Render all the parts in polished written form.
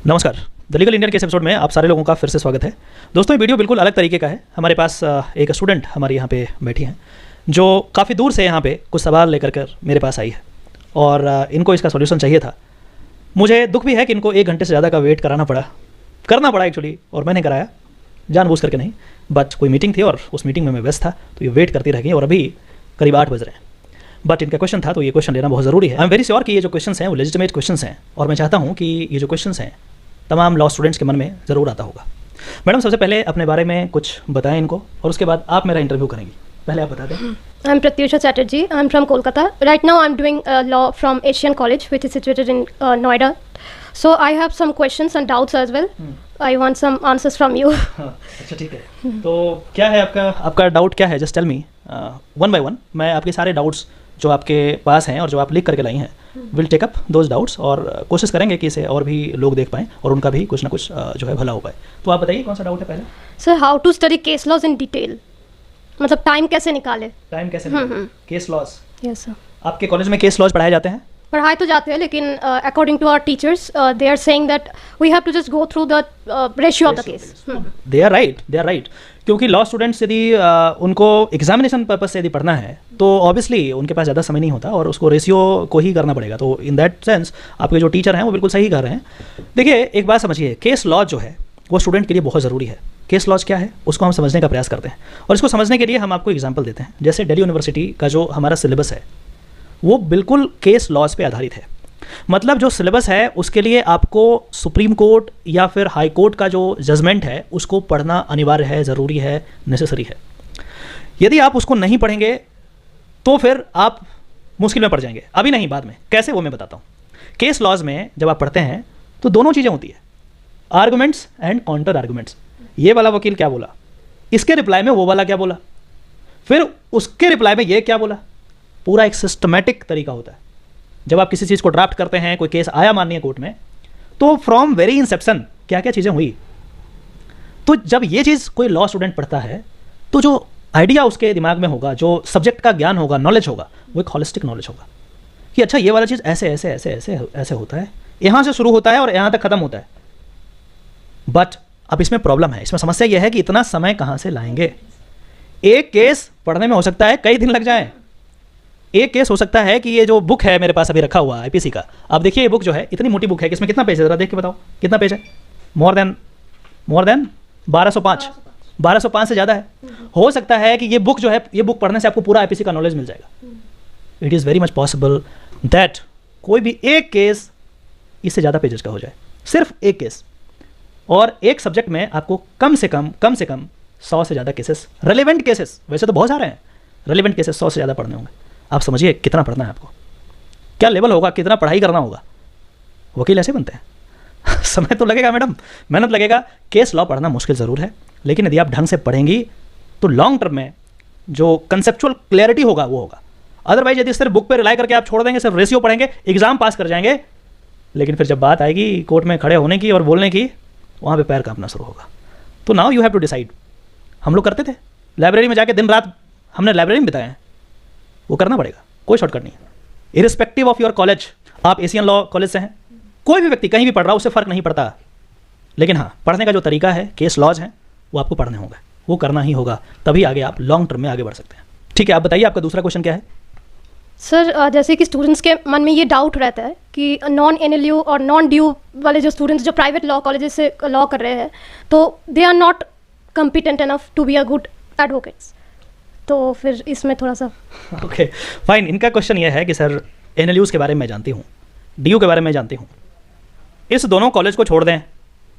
नमस्कार, the legal Indian के इस एपिसोड में आप सारे लोगों का फिर से स्वागत है। दोस्तों ये वीडियो बिल्कुल अलग तरीके का है। हमारे पास एक स्टूडेंट हमारे यहाँ पे बैठी हैं जो काफ़ी दूर से यहाँ पे कुछ सवाल लेकर कर मेरे पास आई है और इनको इसका सॉल्यूशन चाहिए था। मुझे दुख भी है कि इनको 1 घंटे से ज़्यादा का वेट करना पड़ा एक्चुअली, और मैंने कराया जानबूझ करके नहीं, बट कोई मीटिंग थी और उस मीटिंग में मैं व्यस्त था तो ये वेट करती रह गई और अभी करीब 8 बज रहे हैं। बट इनका क्वेश्चन था तो ये क्वेश्चन लेना बहुत ज़रूरी है। आई एम वेरी श्योर कि ये जो क्वेश्चंस हैं वो लेजिटिमेट क्वेश्चंस हैं और मैं चाहता हूँ कि ये जो क्वेश्चंस हैं तमाम लॉ स्टूडेंट्स के मन में ज़रूर आता होगा। मैडम सबसे पहले अपने बारे में कुछ बताएं इनको और उसके बाद आप मेरा इंटरव्यू करेंगी। पहले आप बता दें। I am Pratyusha Chatterjee, I am from Kolkata. Right now I am doing law from Asian college which is situated in Noida. So I have some questions and doubts as well. I want some answers from you. अच्छा ठीक है, तो क्या है आपका doubt क्या है? Just tell me one by one. मैं आपके सारे डाउट्स जो आपके पास हैं और जो आप लिख करके लाई हैं will take up those doubts और कोशिश करेंगे कि इसे और भी लोग देख पाएँ और उनका भी कुछ ना कुछ जो है भला हो पाए। तो आप बताइए कौन सा डाउट है पहले? Sir, how to study case laws in detail, मतलब टाइम कैसे निकाले? Case laws. Yes sir. आपके कॉलेज में केस लॉज पढ़ाए जाते हैं? पढ़ाए तो जाते हैं लेकिन according to our teachers they are saying that we have to just go through the ratio of the case. They are right क्योंकि लॉ स्टूडेंट्स यदि उनको एग्जामिनेशन पर्पज से यदि पढ़ना है तो ऑब्वियसली उनके पास ज़्यादा समय नहीं होता और उसको रेशियो को ही करना पड़ेगा। तो इन दैट सेंस आपके जो टीचर हैं वो बिल्कुल सही कर रहे हैं। देखिए एक बात समझिए, केस लॉ जो है वो स्टूडेंट के लिए बहुत ज़रूरी है। केस लॉज क्या है उसको हम समझने का प्रयास करते हैं और इसको समझने के लिए हम आपको एग्जाम्पल देते हैं। जैसे दिल्ली यूनिवर्सिटी का जो हमारा सिलेबस है वो बिल्कुल केस लॉज पे आधारित है। मतलब जो सिलेबस है उसके लिए आपको सुप्रीम कोर्ट या फिर हाई कोर्ट का जो जजमेंट है उसको पढ़ना अनिवार्य है, ज़रूरी है, नेसेसरी है। यदि आप उसको नहीं पढ़ेंगे तो फिर आप मुश्किल में पड़ जाएंगे। अभी नहीं, बाद में। कैसे वो मैं बताता हूँ। केस लॉज में जब आप पढ़ते हैं तो दोनों चीज़ें होती है, आर्गुमेंट्स एंड काउंटर आर्गुमेंट्स। ये वाला वकील क्या बोला, इसके रिप्लाई में वो वाला क्या बोला, फिर उसके रिप्लाई में ये क्या बोला। पूरा एक सिस्टमेटिक तरीका होता है। जब आप किसी चीज़ को ड्राफ्ट करते हैं, कोई केस आया माननीय कोर्ट में, तो फ्रॉम वेरी इंसेप्शन क्या क्या चीज़ें हुई। तो जब ये चीज़ कोई लॉ स्टूडेंट पढ़ता है तो जो आइडिया उसके दिमाग में होगा, जो सब्जेक्ट का ज्ञान होगा, नॉलेज होगा, वो एक हॉलिस्टिक नॉलेज होगा कि अच्छा ये वाला चीज़ ऐसे ऐसे ऐसे ऐसे ऐसे होता है, यहाँ से शुरू होता है और यहाँ तक ख़त्म होता है। बट अब इसमें प्रॉब्लम है, इसमें समस्या यह है कि इतना समय कहाँ से लाएंगे। एक केस पढ़ने में हो सकता है कई दिन लग जाए। एक केस हो सकता है कि ये जो बुक है मेरे पास अभी रखा हुआ आईपीसी का, आप देखिए ये बुक जो है इतनी मोटी बुक है कि इसमें कितना पेज है, जरा देख के बताओ कितना पेज है। मोर देन 1205 से ज़्यादा है। हो सकता है कि ये बुक जो है, ये बुक पढ़ने से आपको पूरा आईपीसी का नॉलेज मिल जाएगा। It is very much possible that कोई भी एक केस इससे ज़्यादा पेजेस का हो जाए, सिर्फ एक केस। और एक सब्जेक्ट में आपको कम से कम 100 से ज़्यादा केसेस, रेलिवेंट केसेस, वैसे तो बहुत सारे हैं, रेलिवेंट केसेस 100 से ज़्यादा पढ़ने होंगे। आप समझिए कितना पढ़ना है आपको, क्या लेवल होगा, कितना पढ़ाई करना होगा। वकील ऐसे बनते हैं। समय तो लगेगा मैडम, मेहनत लगेगा। केस लॉ पढ़ना मुश्किल ज़रूर है, लेकिन यदि आप ढंग से पढ़ेंगी तो लॉन्ग टर्म में जो कंसेप्चुअल क्लैरिटी होगा वो होगा। अदरवाइज यदि सिर्फ बुक पे रिलाई करके आप छोड़ देंगे, सिर्फ रेशियो पढ़ेंगे, एग्जाम पास कर जाएंगे, लेकिन फिर जब बात आएगी कोर्ट में खड़े होने की और बोलने की, वहाँ पे पैर कांपना शुरू होगा। तो now you have to decide. हम लोग करते थे लाइब्रेरी में जाके दिन रात, हमने लाइब्रेरी में बिताए हैं, वो करना पड़ेगा, कोई शॉर्टकट नहीं है। इरिस्पेक्टिव ऑफ योर कॉलेज, आप एशियन लॉ कॉलेज से हैं, कोई भी व्यक्ति कहीं भी पढ़ रहा है उससे फ़र्क नहीं पड़ता, लेकिन हाँ पढ़ने का जो तरीका है, केस लॉज हैं, वो आपको पढ़ने होंगे, वो करना ही होगा, तभी आगे आप लॉन्ग टर्म में आगे बढ़ सकते हैं। ठीक है, आप बताइए आपका दूसरा क्वेश्चन क्या है? सर, जैसे कि स्टूडेंट्स के मन में ये डाउट रहता है कि नॉन एनएलयू और नॉन ड्यू वाले जो स्टूडेंट्स जो प्राइवेट लॉ कॉलेजेस से लॉ कर रहे हैं तो they are not competent enough to be a good advocates. तो फिर इसमें थोड़ा सा ओके फाइन। इनका क्वेश्चन ये है कि सर एनएलयूज़ के बारे में जानती हूँ, डीयू के बारे में जानती हूँ, इस दोनों कॉलेज को छोड़ दें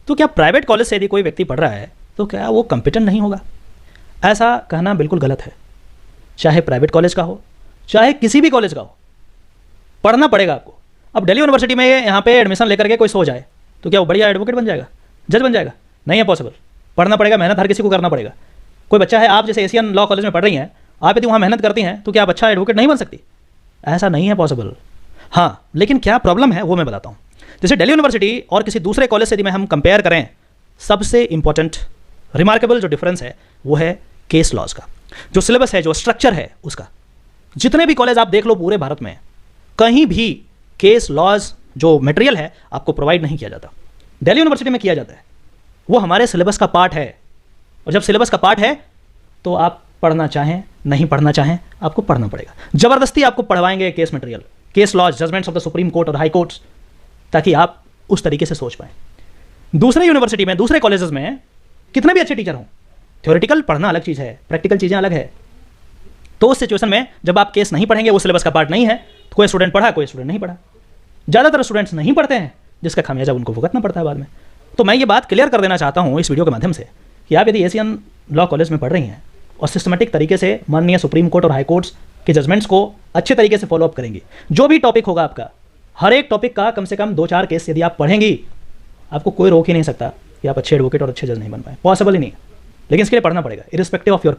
तो क्या प्राइवेट कॉलेज से यदि कोई व्यक्ति पढ़ रहा है तो क्या वो कॉम्पिटेंट नहीं होगा? ऐसा कहना बिल्कुल गलत है। चाहे प्राइवेट कॉलेज का हो, चाहे किसी भी कॉलेज का हो, पढ़ना पड़ेगा आपको। अब दिल्ली यूनिवर्सिटी में यहाँ पे एडमिशन लेकर के कोई सो जाए तो क्या वो बढ़िया एडवोकेट बन जाएगा, जज बन जाएगा? नहीं है पॉसिबल। पढ़ना पड़ेगा, मेहनत हर किसी को करना पड़ेगा। कोई बच्चा है, आप जैसे एशियन लॉ कॉलेज में पढ़ रही हैं, आप यदि वहाँ मेहनत करती हैं तो क्या आप अच्छा एडवोकेट नहीं बन सकती? ऐसा नहीं है पॉसिबल। हाँ, लेकिन क्या प्रॉब्लम है वो मैं बताता हूँ। जैसे दिल्ली यूनिवर्सिटी और किसी दूसरे कॉलेज से यदि हम कंपेयर करें, सबसे इंपॉर्टेंट रिमार्केबल जो डिफरेंस है वो है केस लॉज का। जो सिलेबस है, जो स्ट्रक्चर है उसका। जितने भी कॉलेज आप देख लो पूरे भारत में, कहीं भी केस लॉज जो मटेरियल है आपको प्रोवाइड नहीं किया जाता। दिल्ली यूनिवर्सिटी में किया जाता है, वो हमारे सिलेबस का पार्ट है। और जब सिलेबस का पार्ट है तो आप पढ़ना चाहें नहीं पढ़ना चाहें आपको पढ़ना पड़ेगा। ज़बरदस्ती आपको पढ़वाएंगे case material, case laws, judgments of the Supreme Court और हाई कोर्ट्स, ताकि आप उस तरीके से सोच पाएं। दूसरे यूनिवर्सिटी में, दूसरे कॉलेजेस में कितने भी अच्छे टीचर हों, थ्योरेटिकल पढ़ना अलग चीज़ है, प्रैक्टिकल चीज़ें अलग है। तो उस सिचुएशन में जब आप केस नहीं पढ़ेंगे, वो सिलेबस का पार्ट नहीं है, तो कोई स्टूडेंट पढ़ा कोई स्टूडेंट नहीं पढ़ा। ज़्यादातर स्टूडेंट्स नहीं पढ़ते हैं, जिसका खामियाजा उनको भुगतना पड़ता है बाद में। तो मैं ये बात क्लियर कर देना चाहता हूँ इस वीडियो के माध्यम से कि आप यदि एशियन लॉ कॉलेज में पढ़ रही हैं और सिस्टमेटिक तरीके से माननीय सुप्रीम कोर्ट और हाई कोर्ट्स के जजमेंट्स को अच्छे तरीके से फॉलोअप करेंगी, जो भी टॉपिक होगा आपका, हर एक टॉपिक का कम से कम 2-4 केस यदि आप पढ़ेंगी, आपको कोई रोक ही नहीं सकता कि आप अच्छे एडवोकेट और अच्छे जज नहीं बन पाए, पॉसिबल ही नहीं। लेकिन इसके लिए पढ़ना पड़ेगा, इरिस्पेक्टिव ऑफ योर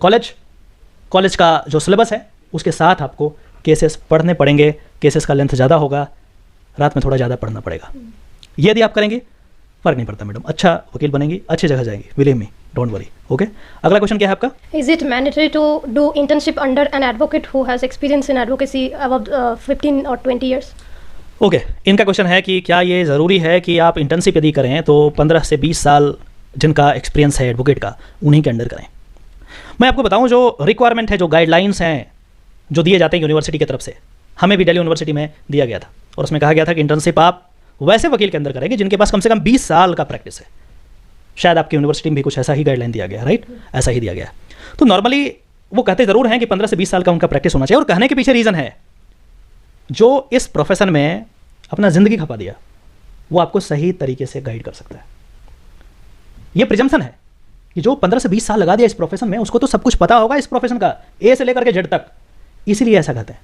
कॉलेज का जो सिलेबस है उसके साथ आपको केसेस पढ़ने पड़ेंगे। केसेस का लेंथ ज़्यादा होगा, रात में थोड़ा ज़्यादा पढ़ना पड़ेगा। ये यदि आप करेंगे फ़र्क नहीं पड़ता मैडम, अच्छा वकील बनेंगी, अच्छी जगह जाएंगी, believe me, don't worry. Okay, अगला क्वेश्चन क्या है आपका? Is it mandatory to do internship under an advocate who has experience in advocacy above 15 or 20 years? Okay, इनका क्वेश्चन है कि क्या ये ज़रूरी है कि आप इंटर्नशिप यदि करें तो 15 से 20 साल जिनका एक्सपीरियंस है एडवोकेट का, उन्हीं के अंडर करें। मैं आपको बताऊं, जो रिक्वायरमेंट है, जो गाइडलाइंस हैं जो दिए जाते हैं यूनिवर्सिटी की तरफ से, हमें भी दिल्ली यूनिवर्सिटी में दिया गया था, और उसमें कहा गया था कि इंटर्नशिप आप वैसे वकील के अंदर करेंगे जिनके पास कम से कम 20 साल का प्रैक्टिस है। शायद आपकी यूनिवर्सिटी में भी कुछ ऐसा ही गाइडलाइन दिया गया, राइट? ऐसा ही दिया गया। तो नॉर्मली वो कहते ज़रूर हैं कि 15 से 20 साल का उनका प्रैक्टिस होना चाहिए, और कहने के पीछे रीज़न है, जो इस प्रोफेशन में अपना ज़िंदगी खपा दिया वो आपको सही तरीके से गाइड कर सकता है। ये प्रिजम्पशन है कि जो 15 से 20 साल लगा दिया इस प्रोफेशन में, उसको तो सब कुछ पता होगा इस प्रोफेशन का, ए से लेकर के जेड तक। इसीलिए ऐसा कहते हैं।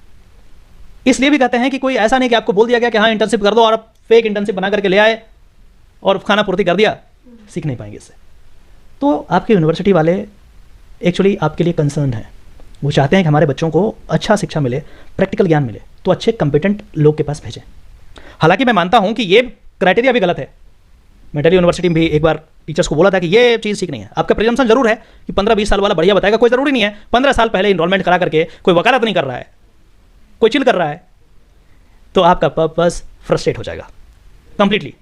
इसलिए भी कहते हैं कि कोई ऐसा नहीं कि आपको बोल दिया गया कि हाँ इंटर्नशिप कर दो और आप फेक इंटर्नशिप बना करके ले आए और खाना पूर्ति कर दिया, सीख नहीं पाएंगे इससे। तो आपके यूनिवर्सिटी वाले एक्चुअली आपके लिए कंसर्न है, वो चाहते हैं कि हमारे बच्चों को अच्छा शिक्षा मिले, प्रैक्टिकल ज्ञान मिले, तो अच्छे कंपिटेंट लोग के पास भेजें। हालांकि मैं मानता हूं कि ये क्राइटेरिया भी गलत है। मैं दिल्ली यूनिवर्सिटी में भी एक बार टीचर्स को बोला था कि ये चीज़ ठीक नहीं है। आपका प्रिजम्पशन जरूर है कि 15-20 साल वाला बढ़िया बताएगा, कोई ज़रूरी नहीं है 15 साल पहले इनरोलमेंट करा करके कोई वकालत नहीं कर रहा है, कोई चिल कर रहा है, तो आपका पर्पस फ्रस्ट्रेट हो जाएगा कंप्लीटली।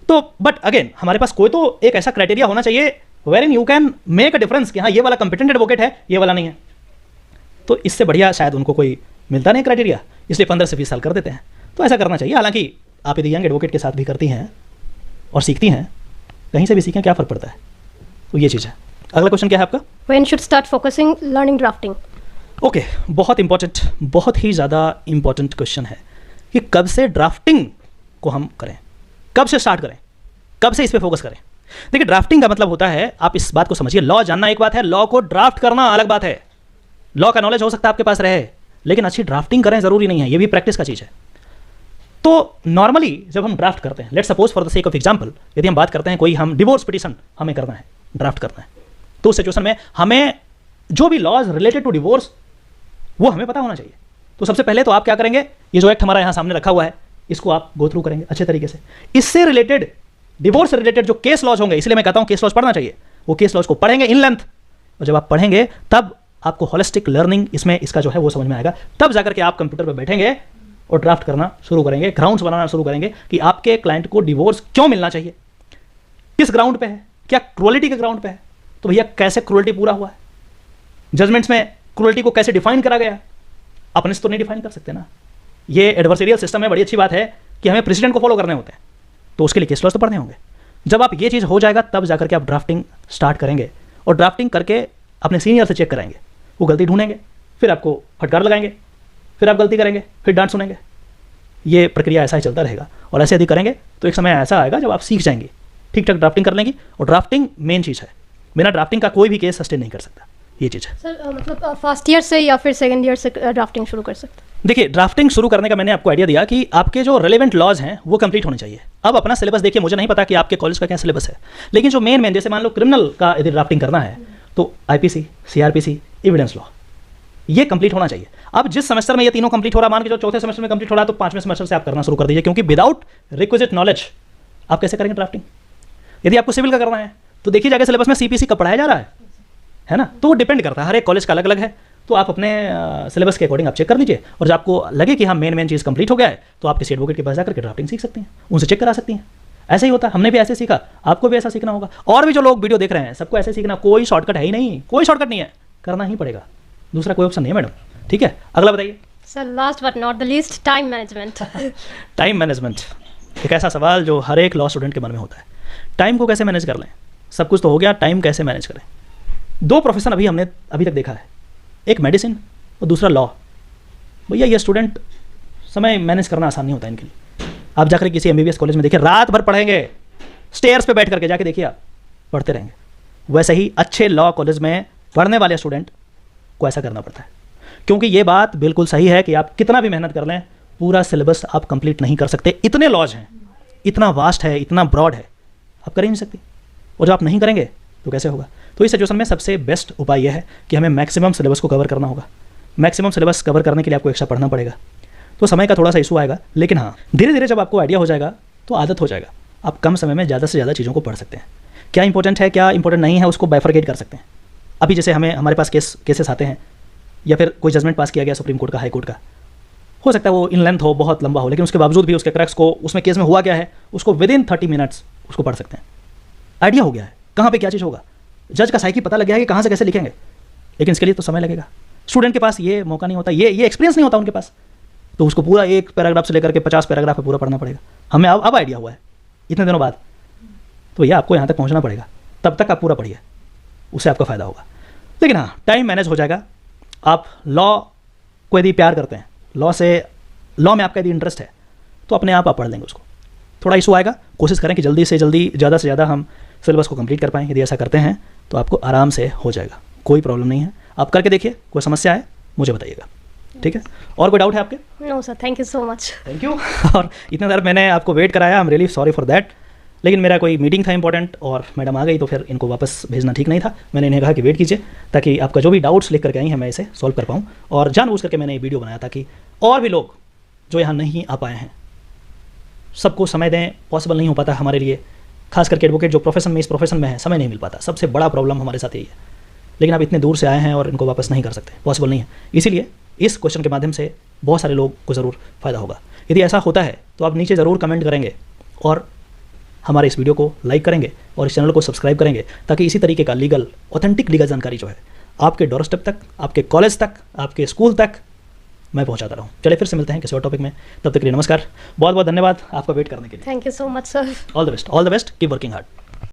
तो बट अगेन हमारे पास कोई तो एक ऐसा क्राइटेरिया होना चाहिए where in you can make a difference कि हाँ ये वाला कंपिटेंट एडवोकेट है, ये वाला नहीं है। तो इससे बढ़िया शायद उनको कोई मिलता नहीं क्राइटेरिया, इसलिए 15 से 20 साल कर देते हैं। तो ऐसा करना चाहिए। हालांकि आप यदि यंग एडवोकेट के साथ भी करती हैं और सीखती हैं, कहीं से भी सीखें, क्या फ़र्क पड़ता है। तो ये चीज़ है। अगला क्वेश्चन क्या है आपका? When should start focusing learning drafting? Okay, बहुत इंपॉर्टेंट, बहुत ही ज़्यादा इंपॉर्टेंट क्वेश्चन है कि कब से ड्राफ्टिंग को हम करें, कब से स्टार्ट करें, कब से इस पर फोकस करें। देखिए, ड्राफ्टिंग का मतलब होता है, आप इस बात को समझिए, लॉ जानना एक बात है, लॉ को ड्राफ्ट करना अलग बात है। लॉ का नॉलेज हो सकता है आपके पास रहे, लेकिन अच्छी ड्राफ्टिंग करें ज़रूरी नहीं है, ये भी प्रैक्टिस का चीज़ है। तो नॉर्मली जब हम ड्राफ्ट करते हैं, let's suppose for the sake of example, यदि हम बात करते हैं कोई हम डिवोर्स पिटीशन हमें करना है, ड्राफ्ट करना है, तो उस सिचुएशन में हमें जो भी लॉज रिलेटेड टू डिवोर्स वो हमें पता होना चाहिए। तो सबसे पहले तो आप क्या करेंगे, ये जो एक्ट हमारा यहाँ सामने रखा हुआ है इसको आप गो थ्रू करेंगे अच्छे तरीके से। इससे रिलेटेड, डिवोर्स से रिलेटेड जो केस लॉज होंगे, इसलिए मैं कहता हूँ केस लॉज पढ़ना चाहिए, वो केस लॉज को पढ़ेंगे इन लेंथ, और जब आप पढ़ेंगे तब आपको होलिस्टिक लर्निंग इसमें इसका जो है वो समझ में आएगा। तब जाकर के आप कंप्यूटर पर बैठेंगे और ड्राफ्ट करना शुरू करेंगे, ग्राउंड्स बनाना शुरू करेंगे कि आपके क्लाइंट को डिवोर्स क्यों मिलना चाहिए, किस ग्राउंड पे है, क्या क्रूअल्टी के ग्राउंड पे है, तो भैया कैसे क्रूअल्टी पूरा हुआ है, जजमेंट्स में क्रूअल्टी को कैसे डिफाइन करा गया, अपने से तो नहीं डिफाइन कर सकते ना। ये एडवर्सरियल सिस्टम में बड़ी अच्छी बात है कि हमें प्रेसिडेंट को फॉलो करने होते हैं, तो उसके लिए केस लॉज तो पढ़ने होंगे। जब आप ये चीज़ हो जाएगा तब जाकर के आप ड्राफ्टिंग स्टार्ट करेंगे, और ड्राफ्टिंग करके अपने सीनियर से चेक कराएंगे, वो गलती ढूंढेंगे, फिर आपको फटकार लगाएंगे, फिर आप गलती करेंगे, फिर डांट सुनेंगे। ये प्रक्रिया ऐसा ही चलता रहेगा, और ऐसे यदि करेंगे तो एक समय ऐसा आएगा जब आप सीख जाएंगे, ठीक ठाक ड्राफ्टिंग कर लेंगी। और ड्राफ्टिंग मेन चीज़ है, बिना ड्राफ्टिंग का कोई भी केस सस्टेन नहीं कर सकता, ये चीज़ है। सर मतलब फर्स्ट ईयर से या फिर सेकंड ईयर से ड्राफ्टिंग शुरू कर सकते हैं? देखिए, ड्राफ्टिंग शुरू करने का मैंने आपको आइडिया दिया कि आपके जो रेलेवेंट लॉज हैं वो कंप्लीट होने चाहिए। अब अपना सिलेबस देखिए, मुझे नहीं पता कि आपके कॉलेज का क्या सिलेबस है, लेकिन जो मेन जैसे मान लो क्रिमिनल का यदि ड्राफ्टिंग करना है तो आईपीसी, सीआरपीसी, एविडेंस लॉ, ये कंप्लीट होना चाहिए। अब जिस सेमेस्टर में ये तीनों कंप्लीट हो रहा है, मान के जो चौथे सेमेस्टर में कंप्लीट हो रहा है, तो 5वें सेमेस्टर से आप करना शुरू कर दीजिए, क्योंकि विदाउट रिक्विजिट नॉलेज आप कैसे करेंगे ड्राफ्टिंग। यदि आपको सिविल का करना है तो देखिए जाके सिलेबस में सीपीसी का पढ़ाया जा रहा है ना, तो वो डिपेंड करता है, हर एक कॉलेज का अलग अलग है। तो आप अपने सिलेबस के अकॉर्डिंग आप चेक कर लीजिए, और जब आपको लगे कि हाँ मेन चीज़ कंप्लीट हो गया है, तो आप किसी एडवोकेट के पास जाकर के ड्राफ्टिंग सीख सकते हैं, उनसे चेक करा सकती हैं। ऐसे ही होता है, हमने भी ऐसे सीखा, आपको भी ऐसा सीखना होगा। और भी जो लोग वीडियो देख रहे हैं सबको ऐसे सीखना, कोई शॉर्टकट है ही नहीं, कोई शॉर्टकट नहीं है, करना ही पड़ेगा, दूसरा कोई ऑप्शन नहीं है मैडम। ठीक है, अगला बताइए। Sir last but not the least, time management. Time management एक ऐसा सवाल जो हर एक लॉ स्टूडेंट के मन में होता है। टाइम को कैसे मैनेज कर लें? सब कुछ तो हो गया, टाइम कैसे मैनेज करें? दो प्रोफेशन हमने अभी तक देखा है, एक मेडिसिन और दूसरा लॉ। भैया ये स्टूडेंट समय मैनेज करना आसान नहीं होता इनके लिए। आप जाकर किसी MBBS कॉलेज में देखिए, रात भर पढ़ेंगे, स्टेयर्स पे बैठ करके जाके देखिए, आप पढ़ते रहेंगे। वैसे ही अच्छे लॉ कॉलेज में पढ़ने वाले स्टूडेंट को ऐसा करना पड़ता है, क्योंकि ये बात बिल्कुल सही है कि आप कितना भी मेहनत कर लें, पूरा सिलेबस आप कंप्लीट नहीं कर सकते। इतने लॉज हैं, इतना वास्ट है, इतना ब्रॉड है, आप कर ही नहीं सकते। और जब आप नहीं करेंगे तो कैसे होगा? तो इस सिचुएशन में सबसे बेस्ट उपाय यह है कि हमें मैक्सिमम सिलेबस को कवर करना होगा। मैक्सिमम सिलेबस कवर करने के लिए आपको एक्स्ट्रा पढ़ना पड़ेगा, तो समय का थोड़ा सा इशू आएगा, लेकिन हाँ धीरे धीरे जब आपको आइडिया हो जाएगा तो आदत हो जाएगा। आप कम समय में ज़्यादा से ज़्यादा चीज़ों को पढ़ सकते हैं। क्या इंपॉर्टेंट है, क्या इंपॉर्टेंट नहीं है, उसको बाइफरकेट कर सकते हैं। अभी जैसे हमारे पास केसेस आते हैं, या फिर कोई जजमेंट पास किया गया सुप्रीम कोर्ट का, हाई कोर्ट का, हो सकता है वो इन लेंथ हो, बहुत लंबा हो, लेकिन उसके बावजूद भी उसके क्रक्स को, उसमें केस में हुआ क्या है, उसको विद इन 30 मिनट्स उसको पढ़ सकते हैं। आइडिया हो गया है कहाँ पे क्या चीज़ होगा, जज का साइकी पता लग गया है कि कहाँ से कैसे लिखेंगे, लेकिन इसके लिए तो समय लगेगा। स्टूडेंट के पास ये मौका नहीं होता, ये एक्सपीरियंस नहीं होता उनके पास, तो उसको पूरा एक पैराग्राफ से लेकर के 50 पैराग्राफ पूरा पढ़ना पड़ेगा। हमें अब आइडिया हुआ है इतने दिनों बाद, तो भैया आपको यहाँ तक पहुँचना पड़ेगा, तब तक आप पूरा पढ़िए, उससे आपका फ़ायदा होगा। लेकिन हाँ, टाइम मैनेज हो जाएगा। आप लॉ को यदि प्यार करते हैं, लॉ में आपका यदि इंटरेस्ट है, तो अपने आप पढ़ लेंगे उसको। थोड़ा इशू आएगा, कोशिश करें कि जल्दी से जल्दी, ज़्यादा से ज़्यादा हम सिलेबस को कंप्लीट कर पाएँ। यदि ऐसा करते हैं तो आपको आराम से हो जाएगा, कोई प्रॉब्लम नहीं है। आप करके देखिए, कोई समस्या है मुझे बताइएगा, ठीक है? और कोई डाउट है आपके? No sir, thank you so much. Thank you. और इतने देर मैंने आपको वेट कराया, I am really sorry for that, लेकिन मेरा कोई मीटिंग था इंपॉर्टेंट और मैडम आ गई, तो फिर इनको वापस भेजना ठीक नहीं था। मैंने इन्हें कहा कि वेट कीजिए, ताकि आपका जो भी डाउट्स लिख करके आई हैं मैं इसे सॉल्व कर पाऊँ। और जानबूझ करके मैंने ये वीडियो बनाया ताकि और भी लोग जो यहाँ नहीं आ पाए हैं, सबको समय दें। पॉसिबल नहीं हो पाता हमारे लिए, खास करके एडवोकेट जो प्रोफेशन में, इस प्रोफेशन में है, समय नहीं मिल पाता। सबसे बड़ा प्रॉब्लम हमारे साथ यही है। लेकिन आप इतने दूर से आए हैं और इनको वापस नहीं कर सकते, पॉसिबल नहीं है। इसीलिए इस क्वेश्चन के माध्यम से बहुत सारे लोग को ज़रूर फ़ायदा होगा। यदि ऐसा होता है तो आप नीचे ज़रूर कमेंट करेंगे और हमारे इस वीडियो को लाइक करेंगे और इस चैनल को सब्सक्राइब करेंगे, ताकि इसी तरीके का लीगल, ऑथेंटिक लीगल जानकारी जो है आपके डोर स्टेप तक, आपके कॉलेज तक, आपके स्कूल तक मैं पहुंचाता रहूं। चलिए फिर से मिलते हैं किसी और टॉपिक में, तब तक के लिए नमस्कार। बहुत बहुत धन्यवाद आपका वेट करने के लिए। Thank you so much sir. All the best, keep working hard.